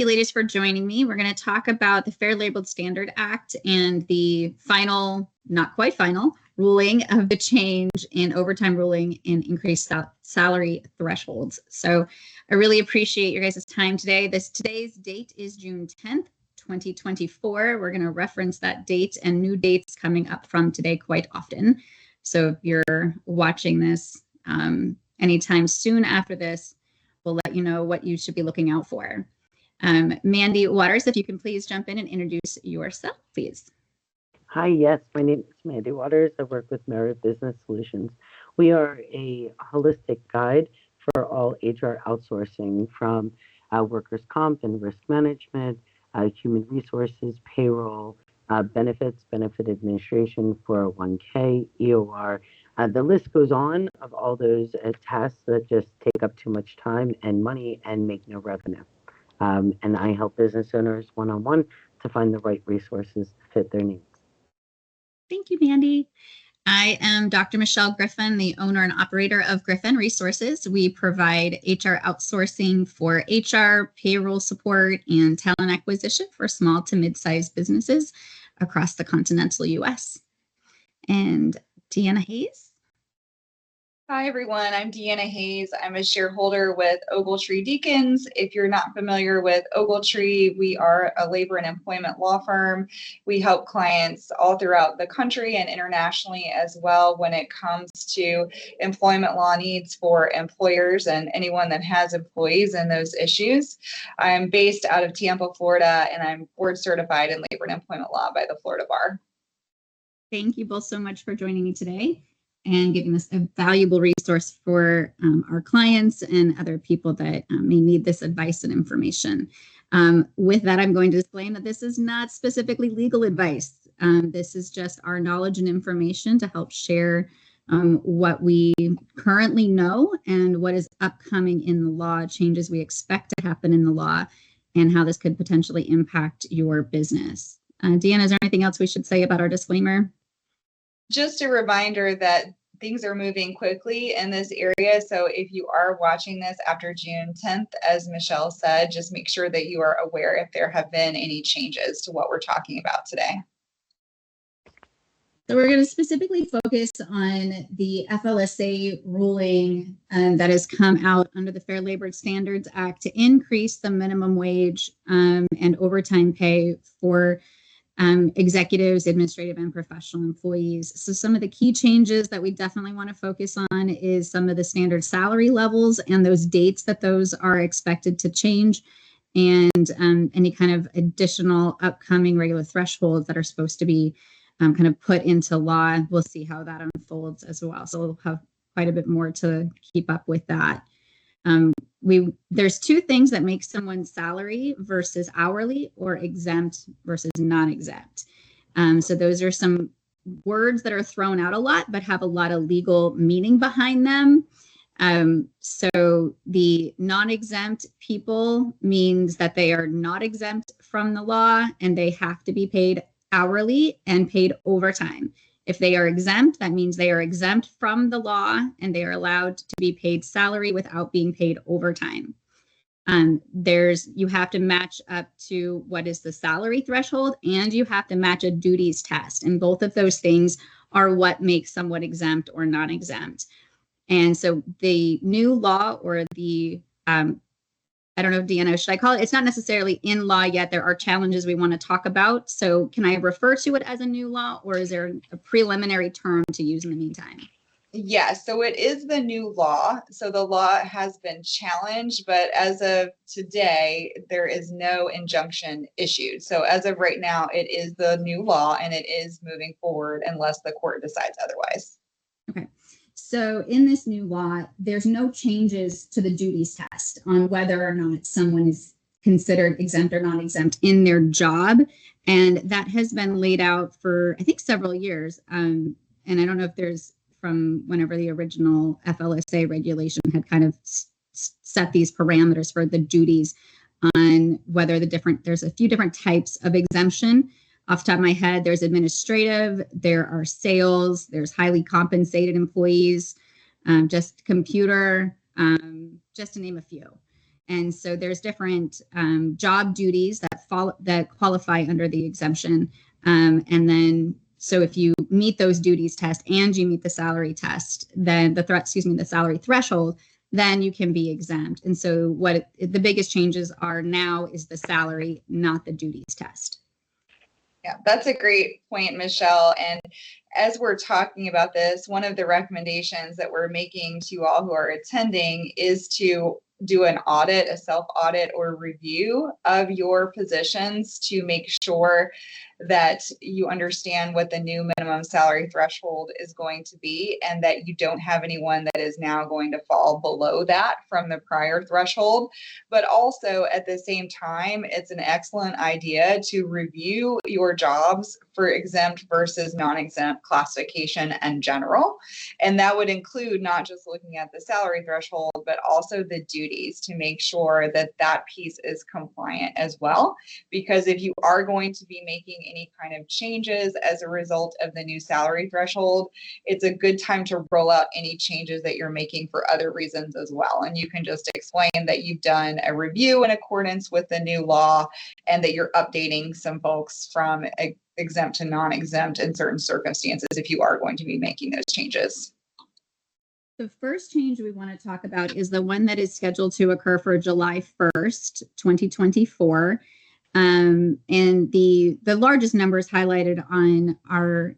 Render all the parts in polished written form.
you ladies for joining me. We're going to talk about the Fair Labor Standards Act and the final, not quite final, ruling of the change in overtime ruling and increased salary thresholds. So I really appreciate your guys' time today. Today's date is June 10th, 2024. We're going to reference that date and new dates coming up from today quite often. So if you're watching this anytime soon after this, we'll let you know what you should be looking out for. Mandi Waters, if you can please jump in and introduce yourself, please. Hi, yes, my name is Mandi Waters. I work with Merritt Business Solutions. We are a holistic guide for all HR outsourcing, from workers' comp and risk management, human resources, payroll, benefits, benefit administration, 401k, EOR. The list goes on of all those tasks that just take up too much time and money and make no revenue. And I help business owners one-on-one to find the right resources to fit their needs. Thank you, Mandi. I am Dr. Michelle Griffin, the owner and operator of Griffin Resources. We provide HR outsourcing for HR, payroll support, and talent acquisition for small to mid-sized businesses across the continental U.S. And Dee Ann Hays. Hi, everyone. I'm Dee Ann Hays. I'm a shareholder with Ogletree Deakins. If you're not familiar with Ogletree, we are a labor and employment law firm. We help clients all throughout the country and internationally as well when it comes to employment law needs for employers and anyone that has employees and those issues. I'm based out of Tampa, Florida, and I'm board certified in labor and employment law by the Florida Bar. Thank you both so much for joining me today and giving us a valuable resource for our clients and other people that may need this advice and information. With that, I'm going to disclaim that this is not specifically legal advice. This is just our knowledge and information to help share what we currently know and what is upcoming in the law, changes we expect to happen in the law, and how this could potentially impact your business. Dee Ann, is there anything else we should say about our disclaimer? Just a reminder that things are moving quickly in this area. So if you are watching this after June 10th, as Michelle said, just make sure that you are aware if there have been any changes to what we're talking about today. So we're going to specifically focus on the FLSA ruling that has come out under the Fair Labor Standards Act to increase the minimum wage and overtime pay for executives, administrative, and professional employees. So some of the key changes that we definitely want to focus on is some of the standard salary levels and those dates that those are expected to change, and any kind of additional upcoming regular thresholds that are supposed to be kind of put into law. We'll see how that unfolds as well. So we'll have quite a bit more to keep up with that. There's two things that make someone salary versus hourly, or exempt versus non-exempt. So those are some words that are thrown out a lot, but have a lot of legal meaning behind them. So the non-exempt people means that they are not exempt from the law and they have to be paid hourly and paid overtime. If they are exempt, that means they are exempt from the law and they are allowed to be paid salary without being paid overtime. You have to match up to what is the salary threshold, and you have to match a duties test. And both of those things are what makes someone exempt or non-exempt. And so the new law, or the I don't know, Dee Ann, should I call it? It's not necessarily in law yet. There are challenges we want to talk about. So can I refer to it as a new law, or is there a preliminary term to use in the meantime? Yes, so it is the new law. So the law has been challenged, but as of today, there is no injunction issued. So as of right now, it is the new law and it is moving forward unless the court decides otherwise. Okay. So in this new law, there's no changes to the duties test on whether or not someone is considered exempt or non-exempt in their job. And that has been laid out for, I think, several years. And I don't know if there's from whenever the original FLSA regulation had kind of set these parameters for the duties on whether there's a few different types of exemption. Off the top of my head, there's administrative, there are sales, there's highly compensated employees, just computer, just to name a few. And so there's different job duties that qualify under the exemption. And then, so if you meet those duties test and you meet the salary test, then the salary threshold, then you can be exempt. And so what the biggest changes are now is the salary, not the duties test. Yeah, that's a great point, Michelle. And as we're talking about this, one of the recommendations that we're making to you all who are attending is to do an audit, a self-audit or review of your positions to make sure that you understand what the new minimum salary threshold is going to be and that you don't have anyone that is now going to fall below that from the prior threshold. But also at the same time, it's an excellent idea to review your jobs for exempt versus non-exempt classification in general. And that would include not just looking at the salary threshold, but also the duties to make sure that that piece is compliant as well. Because if you are going to be making any kind of changes as a result of the new salary threshold, it's a good time to roll out any changes that you're making for other reasons as well. And you can just explain that you've done a review in accordance with the new law and that you're updating some folks from exempt to non-exempt in certain circumstances if you are going to be making those changes. The first change we want to talk about is the one that is scheduled to occur for July 1st, 2024. And the largest numbers highlighted on our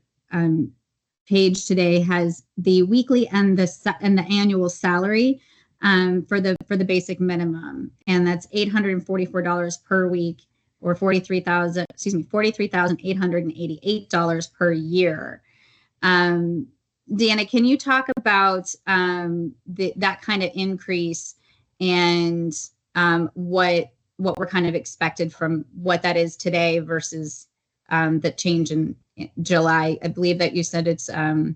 page today has the weekly and the annual salary for the basic minimum, and that's $844 per week, or $43,888 per year. Deanna, can you talk about that kind of increase and what we're kind of expected from what that is today versus the change in July? I believe that you said that'd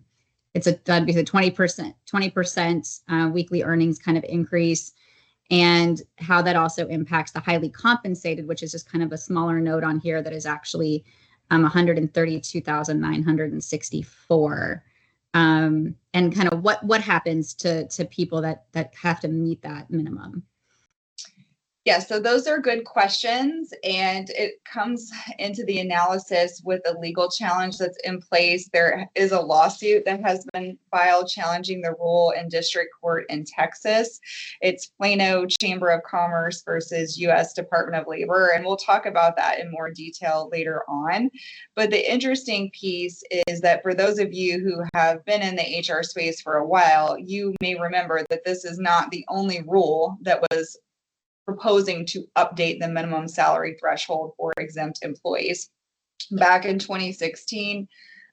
be the 20% weekly earnings kind of increase, and how that also impacts the highly compensated, which is just kind of a smaller note on here that is actually $132,964. And kind of what happens to people that have to meet that minimum. Yeah, so those are good questions, and it comes into the analysis with a legal challenge that's in place. There is a lawsuit that has been filed challenging the rule in district court in Texas. It's Plano Chamber of Commerce versus U.S. Department of Labor, and we'll talk about that in more detail later on. But the interesting piece is that for those of you who have been in the HR space for a while, you may remember that this is not the only rule that was proposing to update the minimum salary threshold for exempt employees. Back in 2016,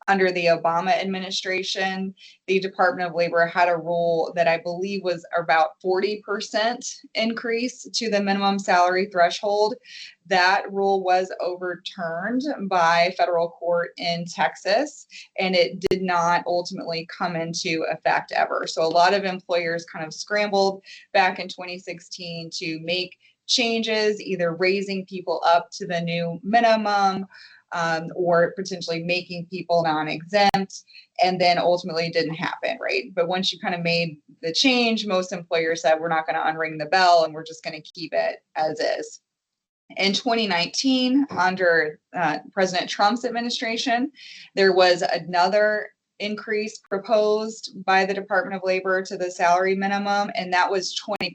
under the Obama administration, the Department of Labor had a rule that I believe was about 40% increase to the minimum salary threshold. That rule was overturned by federal court in Texas, and it did not ultimately come into effect ever. So a lot of employers kind of scrambled back in 2016 to make changes, either raising people up to the new minimum, or potentially making people non-exempt, and then ultimately it didn't happen, right? But once you kind of made the change, most employers said, we're not going to unring the bell and we're just going to keep it as is. In 2019, under President Trump's administration, there was another increase proposed by the Department of Labor to the salary minimum, and that was 20%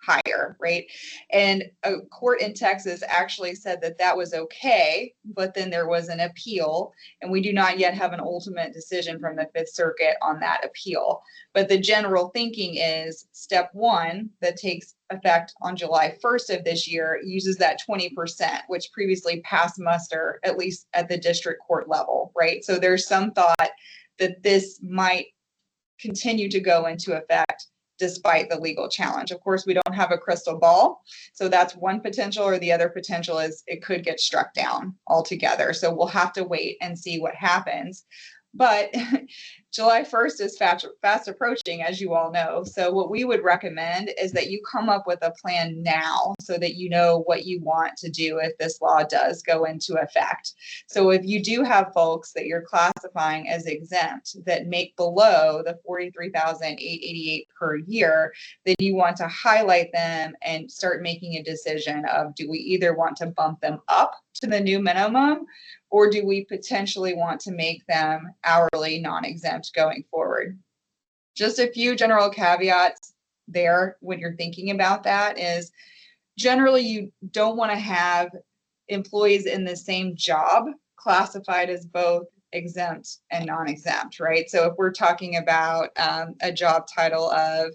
higher, right? And a court in Texas actually said that that was okay, but then there was an appeal, and we do not yet have an ultimate decision from the Fifth Circuit on that appeal. But the general thinking is step one that takes effect on July 1st of this year uses that 20%, which previously passed muster, at least at the district court level, right? So there's some thought that this might continue to go into effect despite the legal challenge. Of course, we don't have a crystal ball. So that's one potential, or the other potential is it could get struck down altogether. So we'll have to wait and see what happens. But July 1st is fast approaching, as you all know. So what we would recommend is that you come up with a plan now so that you know what you want to do if this law does go into effect. So if you do have folks that you're classifying as exempt that make below the $43,888 per year, then you want to highlight them and start making a decision of, do we either want to bump them up to the new minimum, or do we potentially want to make them hourly non-exempt going forward? Just a few general caveats there when you're thinking about that is, generally you don't want to have employees in the same job classified as both exempt and non-exempt, right? So if we're talking about a job title of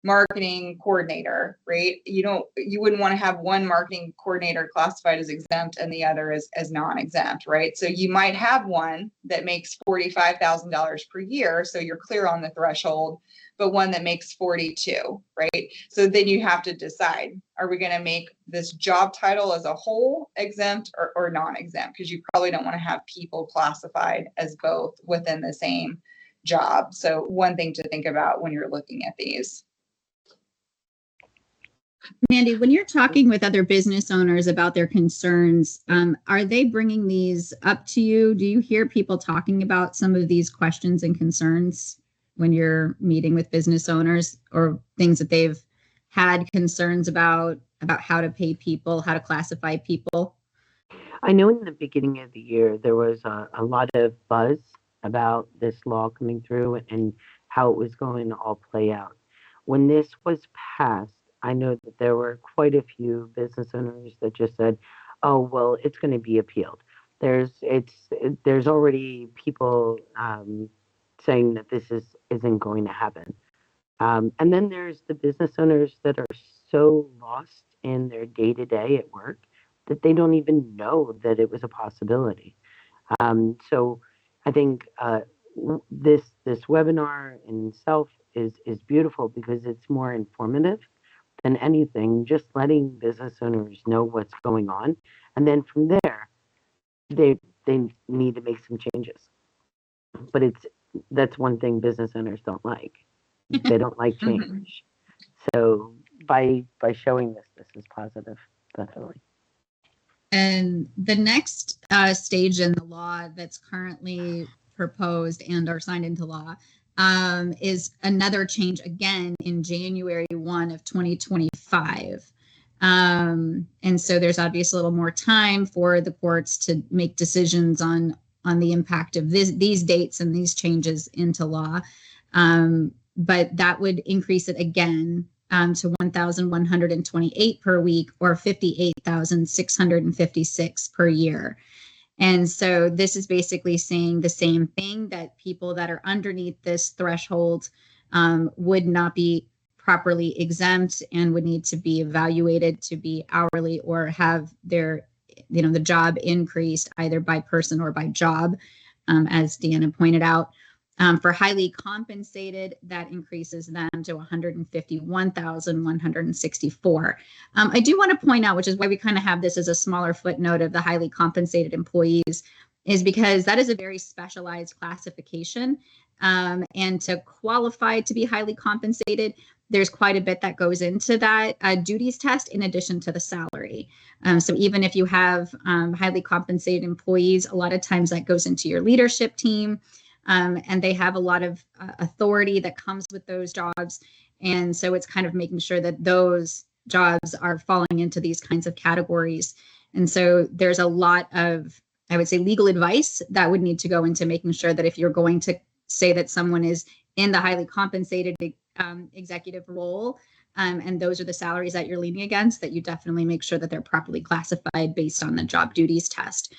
marketing coordinator, right? You wouldn't want to have one marketing coordinator classified as exempt and the other as non-exempt, right? So you might have one that makes $45,000 per year, so you're clear on the threshold, but one that makes 42, right? So then you have to decide, are we going to make this job title as a whole exempt or non-exempt? Because you probably don't want to have people classified as both within the same job. So one thing to think about when you're looking at these. Mandi, when you're talking with other business owners about their concerns, are they bringing these up to you? Do you hear people talking about some of these questions and concerns when you're meeting with business owners, or things that they've had concerns about how to pay people, how to classify people? I know in the beginning of the year, there was a lot of buzz about this law coming through and how it was going to all play out. When this was passed, I know that there were quite a few business owners that just said, "Oh, well, it's going to be appealed." There's already people saying that this isn't going to happen, and then there's the business owners that are so lost in their day to day at work that they don't even know that it was a possibility. So I think this webinar in itself is beautiful because it's more informative than anything, just letting business owners know what's going on. And then from there, they need to make some changes. But that's one thing business owners don't like. They don't like change. So by showing this is positive, definitely. And the next stage in the law that's currently proposed and are signed into law is another change again in January 1 of 2025. And so there's obviously a little more time for the courts to make decisions on the impact of these dates and these changes into law. But that would increase it again to $1,128 per week, or $58,656 per year. And so this is basically saying the same thing, that people that are underneath this threshold would not be properly exempt and would need to be evaluated to be hourly or have their, the job increased either by person or by job, as Deanna pointed out. For highly compensated, that increases them to $151,164. I do want to point out, which is why we kind of have this as a smaller footnote of the highly compensated employees, is because that is a very specialized classification. And to qualify to be highly compensated, there's quite a bit that goes into that duties test in addition to the salary. So even if you have highly compensated employees, a lot of times that goes into your leadership team. And they have a lot of authority that comes with those jobs. And so it's kind of making sure that those jobs are falling into these kinds of categories. And so there's a lot of, I would say, legal advice that would need to go into making sure that if you're going to say that someone is in the highly compensated executive role, and those are the salaries that you're leaning against, that you definitely make sure that they're properly classified based on the job duties test.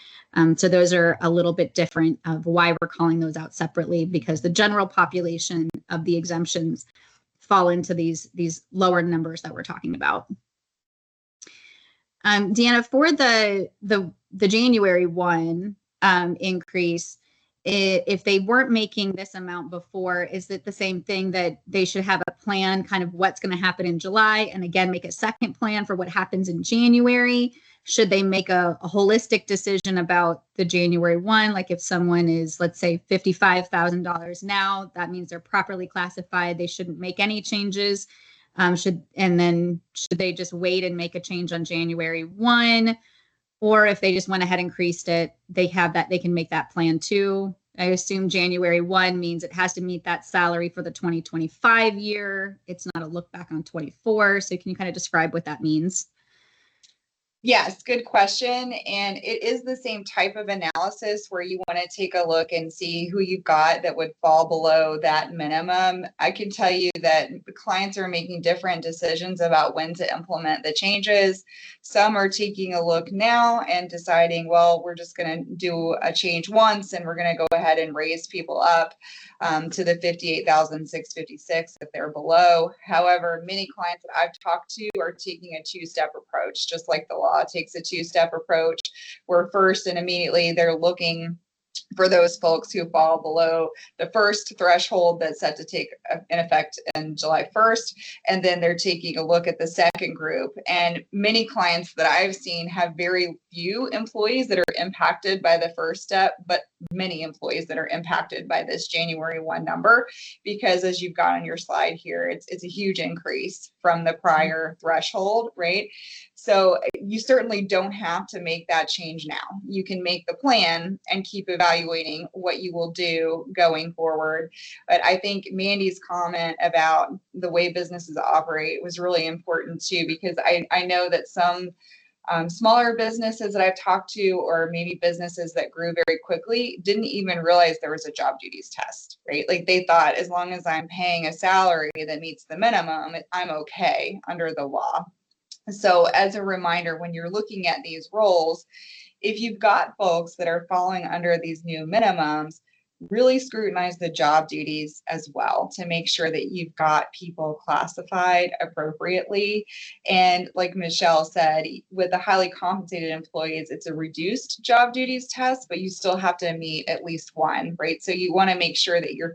So those are a little bit different of why we're calling those out separately, because the general population of the exemptions fall into these lower numbers that we're talking about. Deanna, for the January 1 increase, if they weren't making this amount before, is it the same thing that they should have a plan, kind of what's going to happen in July, and again make a second plan for what happens in January? Should they make a holistic decision about the January 1? Like if someone is, let's say, $55,000 now, that means they're properly classified. They shouldn't make any changes. Should they just wait and make a change on January 1? Or if they just went ahead and increased it, they can make that plan too. I assume January 1 means it has to meet that salary for the 2025 year. It's not a look back on 24. So can you kind of describe what that means? Yes, good question. And it is the same type of analysis where you want to take a look and see who you've got that would fall below that minimum. I can tell you that the clients are making different decisions about when to implement the changes. Some are taking a look now and deciding, well, we're just going to do a change once and we're going to go ahead and raise people up to the 58,656 if they're below. However, many clients that I've talked to are taking a two-step approach, just like the law takes a two-step approach, where first and immediately they're looking for those folks who fall below the first threshold that's set to take in effect in July 1st. And then they're taking a look at the second group. And many clients that I've seen have very few employees that are impacted by the first step, but many employees that are impacted by this January 1 number, because as you've got on your slide here, it's a huge increase from the prior threshold, right? So you certainly don't have to make that change now. You can make the plan and keep evaluating what you will do going forward. But I think Mandi's comment about the way businesses operate was really important too, because I know that some smaller businesses that I've talked to, or maybe businesses that grew very quickly, didn't even realize there was a job duties test, right? Like they thought, as long as I'm paying a salary that meets the minimum, I'm okay under the law. So as a reminder, when you're looking at these roles, if you've got folks that are falling under these new minimums, really scrutinize the job duties as well to make sure that you've got people classified appropriately. And like Michelle said, with the highly compensated employees, it's a reduced job duties test, but you still have to meet at least one, right? So you want to make sure that you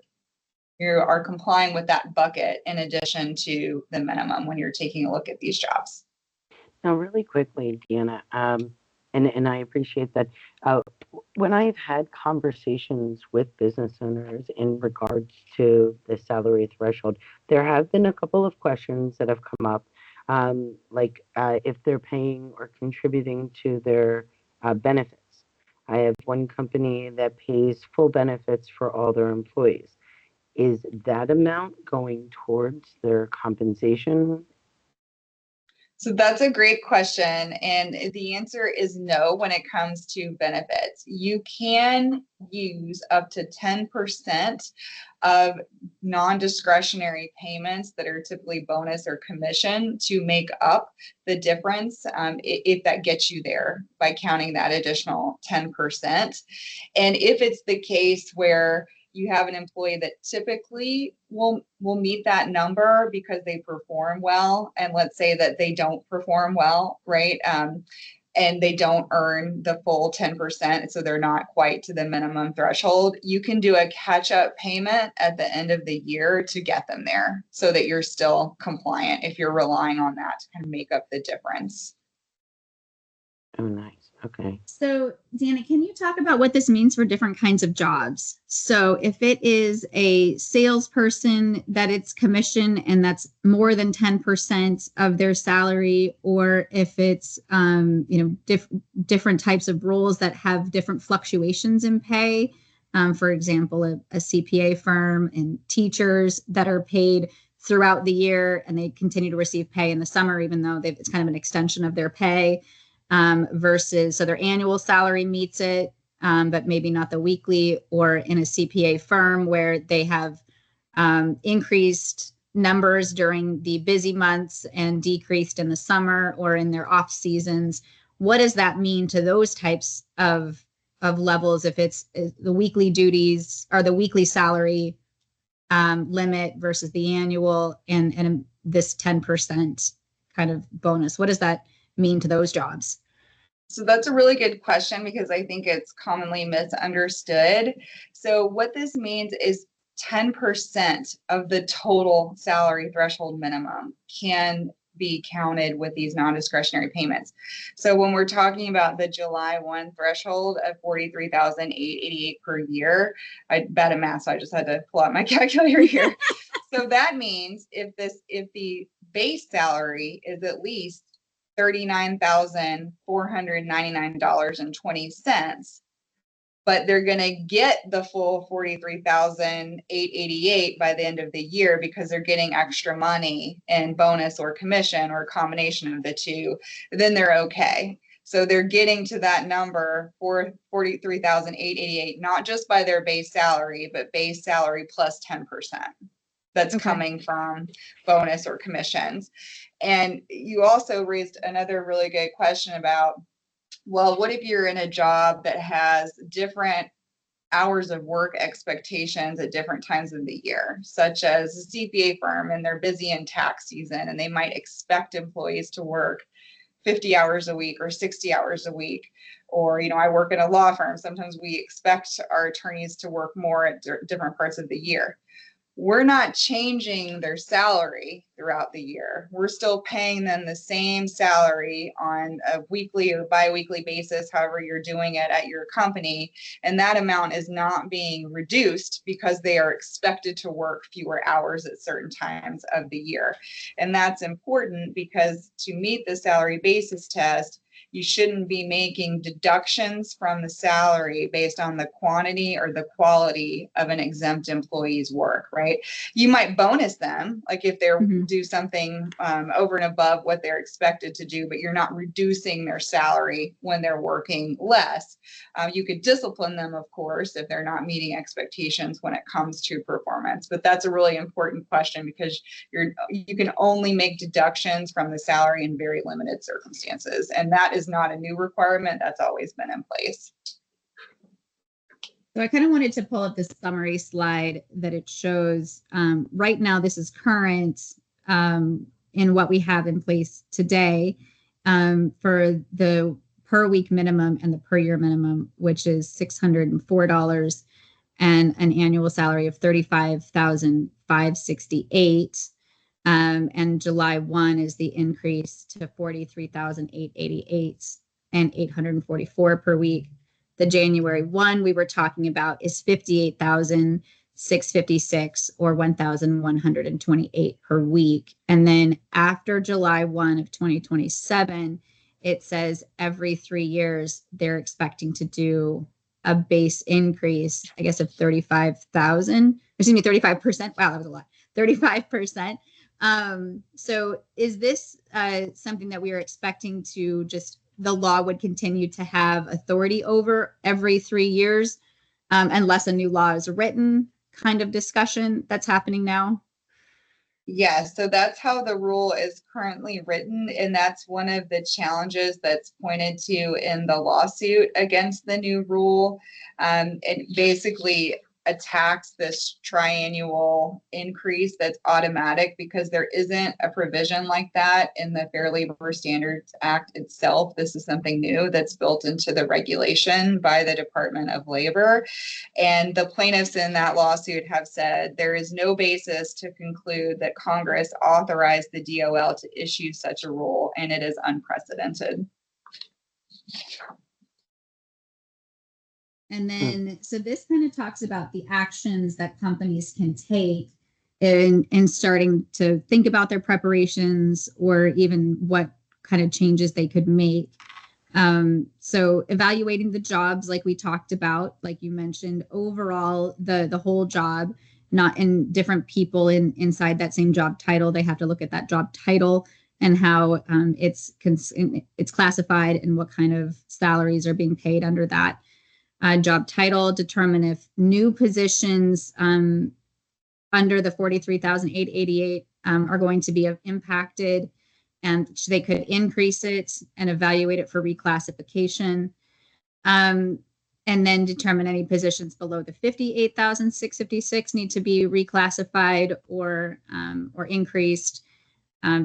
are complying with that bucket in addition to the minimum when you're taking a look at these jobs. Now, really quickly, Deanna, and I appreciate that. When I've had conversations with business owners in regards to the salary threshold, there have been a couple of questions that have come up, like if they're paying or contributing to their benefits. I have one company that pays full benefits for all their employees. Is that amount going towards their compensation? So that's a great question. And the answer is no when it comes to benefits. You can use up to 10% of non-discretionary payments that are typically bonus or commission to make up the difference if that gets you there by counting that additional 10%. And if it's the case where you have an employee that typically will meet that number because they perform well, and let's say that they don't perform well, right? And they don't earn the full 10%, so they're not quite to the minimum threshold, you can do a catch-up payment at the end of the year to get them there so that you're still compliant if you're relying on that to kind of make up the difference. Oh, nice. Okay. So, Deanna, can you talk about what this means for different kinds of jobs? So if it is a salesperson, that it's commission and that's more than 10% of their salary, or if it's, different types of roles that have different fluctuations in pay. For example, a CPA firm and teachers that are paid throughout the year and they continue to receive pay in the summer, even though it's kind of an extension of their pay. Versus, so their annual salary meets it, but maybe not the weekly, or in a CPA firm where they have increased numbers during the busy months and decreased in the summer or in their off seasons. What does that mean to those types of levels if it's the weekly duties or the weekly salary limit versus the annual and this 10% kind of bonus? What does that mean to those jobs? So that's a really good question because I think it's commonly misunderstood. So what this means is 10% of the total salary threshold minimum can be counted with these non-discretionary payments. So when we're talking about the July 1 threshold of $43,888 per year, I bad at math, so I just had to pull out my calculator here. So that means if the base salary is at least $39,499.20, but they're going to get the full $43,888 by the end of the year because they're getting extra money in bonus or commission or a combination of the two, then they're okay. So they're getting to that number for $43,888, not just by their base salary, but base salary plus 10%. That's coming from bonus or commissions. And you also raised another really good question about, well, what if you're in a job that has different hours of work expectations at different times of the year, such as a CPA firm and they're busy in tax season and they might expect employees to work 50 hours a week or 60 hours a week. Or, I work in a law firm. Sometimes we expect our attorneys to work more at different parts of the year. We're not changing their salary throughout the year. We're still paying them the same salary on a weekly or biweekly basis, however you're doing it at your company. And that amount is not being reduced because they are expected to work fewer hours at certain times of the year. And that's important because to meet the salary basis test, you shouldn't be making deductions from the salary based on the quantity or the quality of an exempt employee's work, right? You might bonus them, like if they do something over and above what they're expected to do, but you're not reducing their salary when they're working less. You could discipline them, of course, if they're not meeting expectations when it comes to performance. But that's a really important question because you can only make deductions from the salary in very limited circumstances. And that is not a new requirement. That's always been in place. So I kind of wanted to pull up this summary slide that it shows. Right now, this is current in what we have in place today for the per week minimum and the per year minimum, which is $604 and an annual salary of $35,568. And July 1 is the increase to $43,888 and $844 per week. The January 1 we were talking about is $58,656 or $1,128 per week. And then after July 1 of 2027, it says every 3 years they're expecting to do a base increase, I guess, of 35%. Wow, that was a lot. 35%. So is this something that we are expecting to just, the law would continue to have authority over every 3 years unless a new law is written kind of discussion that's happening now? Yes, so that's how the rule is currently written. And that's one of the challenges that's pointed to in the lawsuit against the new rule. It basically attacks this triannual increase that's automatic because there isn't a provision like that in the Fair Labor Standards Act itself. This is something new that's built into the regulation by the Department of Labor. And the plaintiffs in that lawsuit have said there is no basis to conclude that Congress authorized the DOL to issue such a rule, and it is unprecedented. And then, so this kind of talks about the actions that companies can take in starting to think about their preparations or even what kind of changes they could make. So evaluating the jobs, like we talked about, like you mentioned, overall, the whole job, not in different people inside that same job title. They have to look at that job title and how it's classified and what kind of salaries are being paid under that. Job title, determine if new positions under the $43,888 are going to be impacted, and they could increase it and evaluate it for reclassification. And then determine any positions below the $58,656 need to be reclassified or increased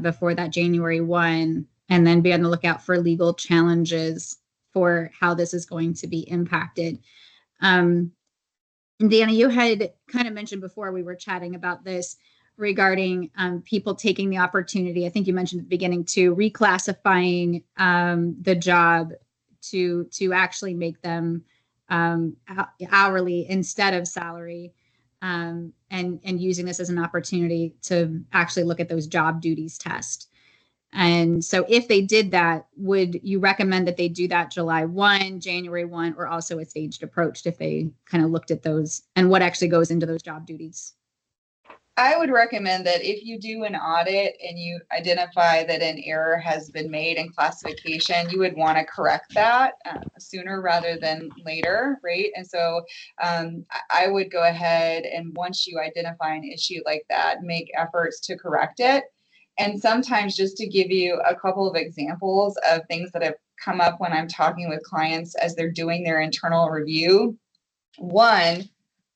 before that January 1, and then be on the lookout for legal challenges for how this is going to be impacted. Deanna, you had kind of mentioned before we were chatting about this regarding people taking the opportunity. I think you mentioned at the beginning to reclassifying the job to actually make them hourly instead of salary, and using this as an opportunity to actually look at those job duties test. And so if they did that, would you recommend that they do that July 1, January 1, or also a staged approach if they kind of looked at those and what actually goes into those job duties? I would recommend that if you do an audit and you identify that an error has been made in classification, you would want to correct that sooner rather than later, right? And so I would go ahead and once you identify an issue like that, make efforts to correct it. And sometimes, just to give you a couple of examples of things that have come up when I'm talking with clients as they're doing their internal review. One,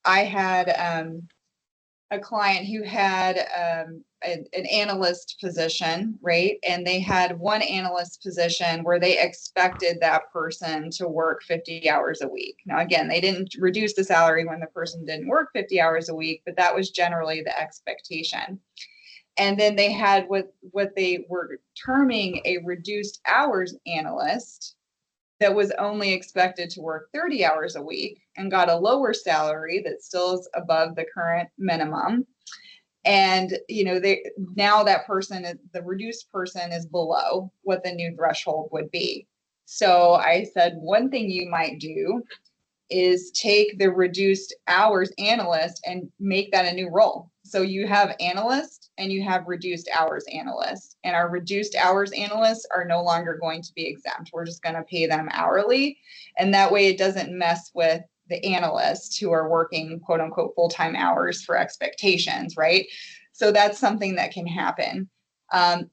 I had a client who had an analyst position, right? And they had one analyst position where they expected that person to work 50 hours a week. Now, again, they didn't reduce the salary when the person didn't work 50 hours a week, but that was generally the expectation. And then they had what they were terming a reduced hours analyst that was only expected to work 30 hours a week and got a lower salary that still is above the current minimum. And, now that person, the reduced person is below what the new threshold would be. So I said, one thing you might do is take the reduced hours analyst and make that a new role. So you have analyst and you have reduced hours analyst, and our reduced hours analysts are no longer going to be exempt. We're just going to pay them hourly. And that way it doesn't mess with the analysts who are working quote unquote full-time hours for expectations, right? So that's something that can happen.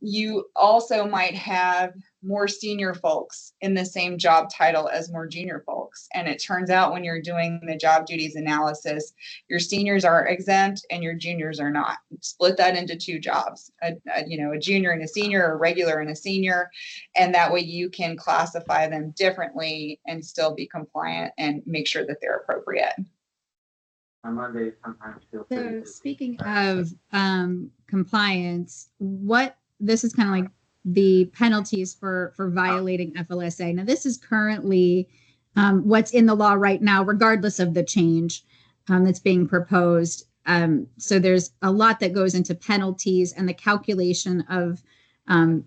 You also might have more senior folks in the same job title as more junior folks. And it turns out when you're doing the job duties analysis, your seniors are exempt and your juniors are not. Split that into two jobs, a junior and a senior, or a regular and a senior. And that way you can classify them differently and still be compliant and make sure that they're appropriate. On Monday, sometimes feel So free to- speaking of compliance, this is kind of like the penalties for violating FLSA. Now, this is currently what's in the law right now, regardless of the change that's being proposed. So there's a lot that goes into penalties and the calculation of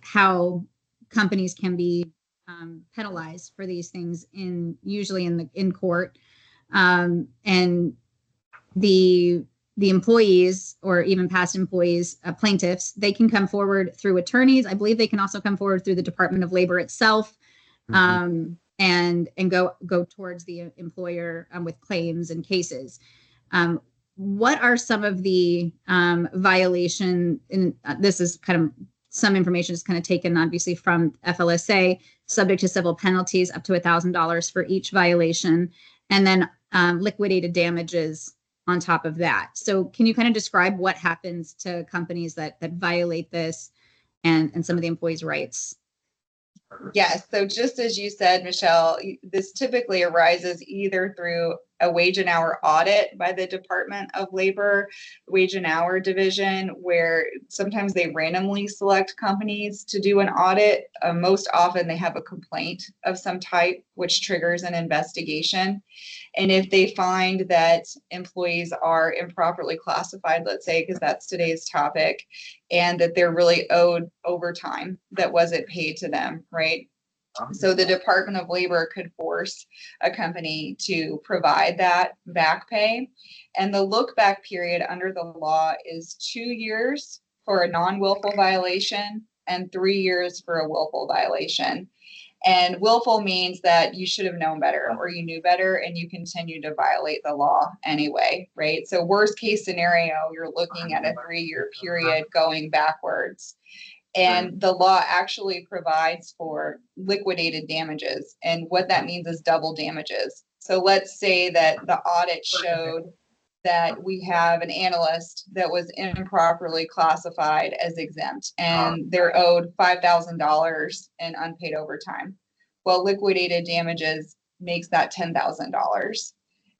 how companies can be penalized for these things usually in court. And the employees or even past employees, plaintiffs, they can come forward through attorneys. I believe they can also come forward through the Department of Labor itself, and go towards the employer with claims and cases. What are some of the violation? And this is kind of some information is kind of taken obviously from FLSA, subject to civil penalties up to $1,000 for each violation, and then liquidated damages on top of that. So can you kind of describe what happens to companies that violate this and some of the employees' rights? Yes. So just as you said, Michelle, this typically arises either through a wage and hour audit by the Department of Labor, wage and hour division, where sometimes they randomly select companies to do an audit. Most often they have a complaint of some type, which triggers an investigation. And if they find that employees are improperly classified, let's say, because that's today's topic, and that they're really owed overtime that wasn't paid to them, right? So the Department of Labor could force a company to provide that back pay. And the look back period under the law is 2 years for a non-willful violation and 3 years for a willful violation. And willful means that you should have known better or you knew better and you continue to violate the law anyway, right? So worst case scenario, you're looking at a 3-year period going backwards. And the law actually provides for liquidated damages. And what that means is double damages. So let's say that the audit showed that we have an analyst that was improperly classified as exempt and they're owed $5,000 in unpaid overtime. Well, liquidated damages makes that $10,000.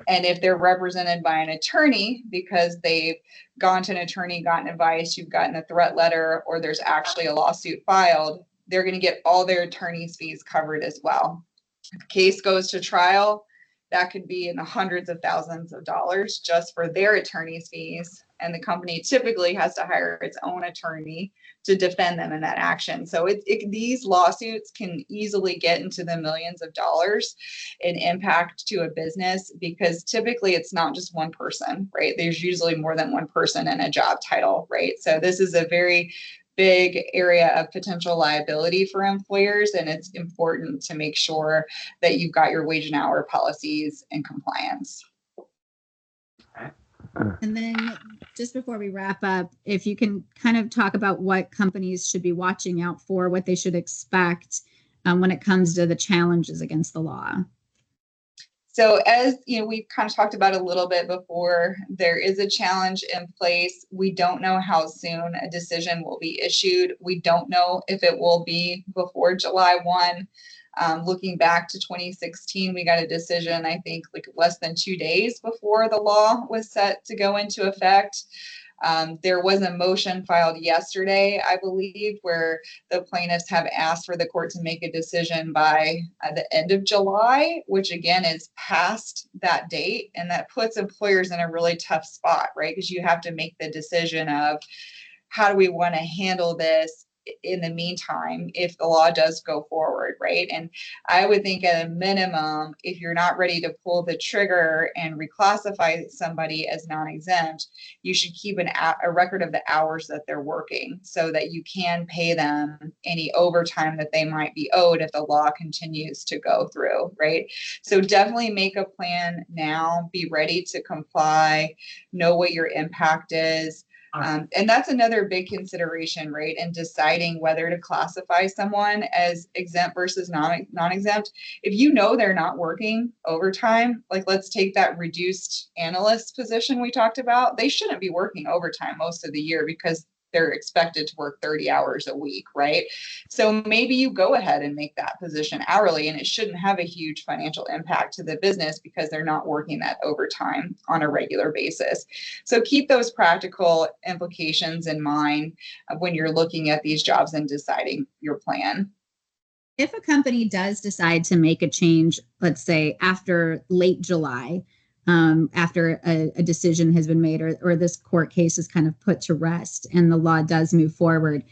And if they're represented by an attorney because they've gone to an attorney, gotten advice, you've gotten a threat letter, or there's actually a lawsuit filed, they're going to get all their attorney's fees covered as well. If the case goes to trial, that could be in the hundreds of thousands of dollars just for their attorney's fees. And the company typically has to hire its own attorney to defend them in that action. So these lawsuits can easily get into the millions of dollars in impact to a business, because typically it's not just one person, right? There's usually more than one person in a job title, right? So this is a very big area of potential liability for employers, and it's important to make sure that you've got your wage and hour policies in compliance. And then just before we wrap up, if you can kind of talk about what companies should be watching out for, what they should expect when it comes to the challenges against the law. So as you know, we've kind of talked about a little bit before, there is a challenge in place. We don't know how soon a decision will be issued. We don't know if it will be before July 1. Looking back to 2016, we got a decision, I think, like less than 2 days before the law was set to go into effect. There was a motion filed yesterday, I believe, where the plaintiffs have asked for the court to make a decision by the end of July, which again is past that date. And that puts employers in a really tough spot, right? Because you have to make the decision of how do we want to handle this in the meantime if the law does go forward, right? And I would think at a minimum, if you're not ready to pull the trigger and reclassify somebody as non-exempt, you should keep a record of the hours that they're working so that you can pay them any overtime that they might be owed if the law continues to go through, right? So definitely make a plan now, be ready to comply, know what your impact is. And that's another big consideration, right? In deciding whether to classify someone as exempt versus non-exempt. If you know they're not working overtime, like let's take that reduced analyst position we talked about, they shouldn't be working overtime most of the year because they're expected to work 30 hours a week, right? So maybe you go ahead and make that position hourly, and it shouldn't have a huge financial impact to the business because they're not working that overtime on a regular basis. So keep those practical implications in mind when you're looking at these jobs and deciding your plan. If a company does decide to make a change, let's say after late July, after a decision has been made or this court case is kind of put to rest and the law does move forward,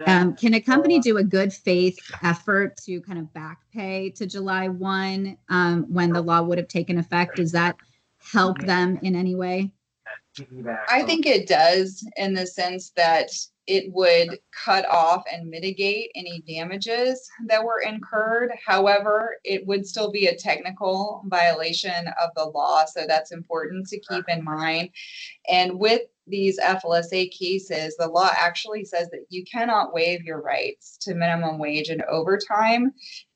can a company do a good faith effort to kind of back pay to July 1 when the law would have taken effect? Does that help them in any way? I think it does, in the sense that it would cut off and mitigate any damages that were incurred. However, it would still be a technical violation of the law. So that's important to keep in mind. And with these FLSA cases, the law actually says that you cannot waive your rights to minimum wage and overtime.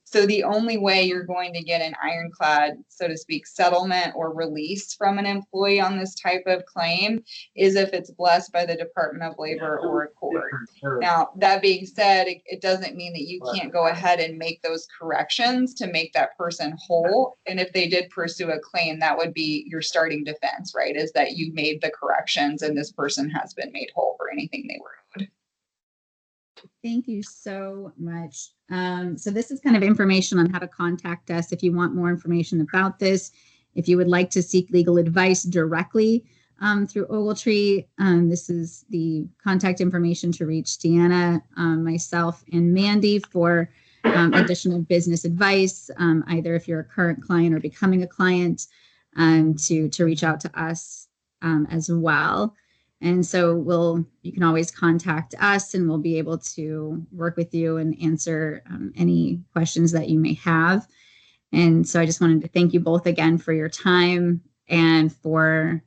So the only way you're going to get an ironclad, so to speak, settlement or release from an employee on this type of claim is if it's blessed by the Department of Labor or a court. Now, that being said, it doesn't mean that you can't go ahead and make those corrections to make that person whole. And if they did pursue a claim, that would be your starting defense, right? Is that you made the corrections and this person has been made whole for anything they were owed. Thank you so much. So this is kind of information on how to contact us if you want more information about this. If you would like to seek legal advice directly through Ogletree, this is the contact information to reach Deanna, myself, and Mandi for additional business advice, either if you're a current client or becoming a client, to reach out to us as well. And so you can always contact us and we'll be able to work with you and answer any questions that you may have. And so I just wanted to thank you both again for your time and for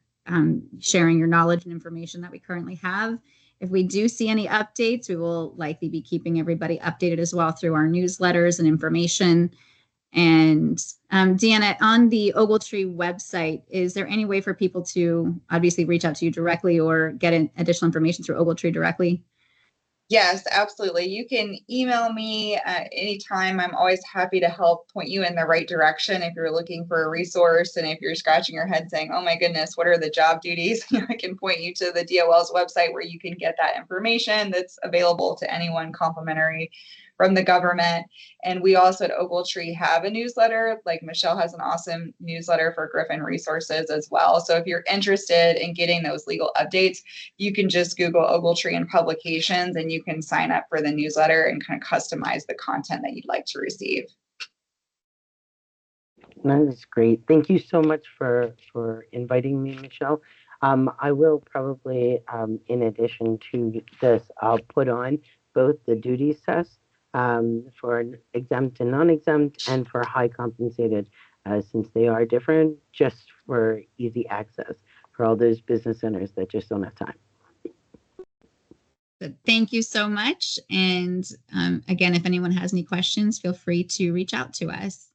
sharing your knowledge and information that we currently have. If we do see any updates, we will likely be keeping everybody updated as well through our newsletters and information. And Deanna, on the Ogletree website, is there any way for people to obviously reach out to you directly or get additional information through Ogletree directly? Yes, absolutely. You can email me at any time. I'm always happy to help point you in the right direction if you're looking for a resource, and if you're scratching your head saying, oh my goodness, what are the job duties? I can point you to the DOL's website where you can get that information that's available to anyone, complimentary from the government. And we also at Ogletree have a newsletter. Like Michelle has an awesome newsletter for Griffin Resources as well. So if you're interested in getting those legal updates, you can just Google Ogletree and publications, and you can sign up for the newsletter and kind of customize the content that you'd like to receive. That is great. Thank you so much for inviting me, Michelle. I will probably, in addition to this, I'll put on both the duties test for exempt and non-exempt, and for high compensated, since they are different, just for easy access for all those business owners that just don't have time. But thank you so much. And again, if anyone has any questions, feel free to reach out to us.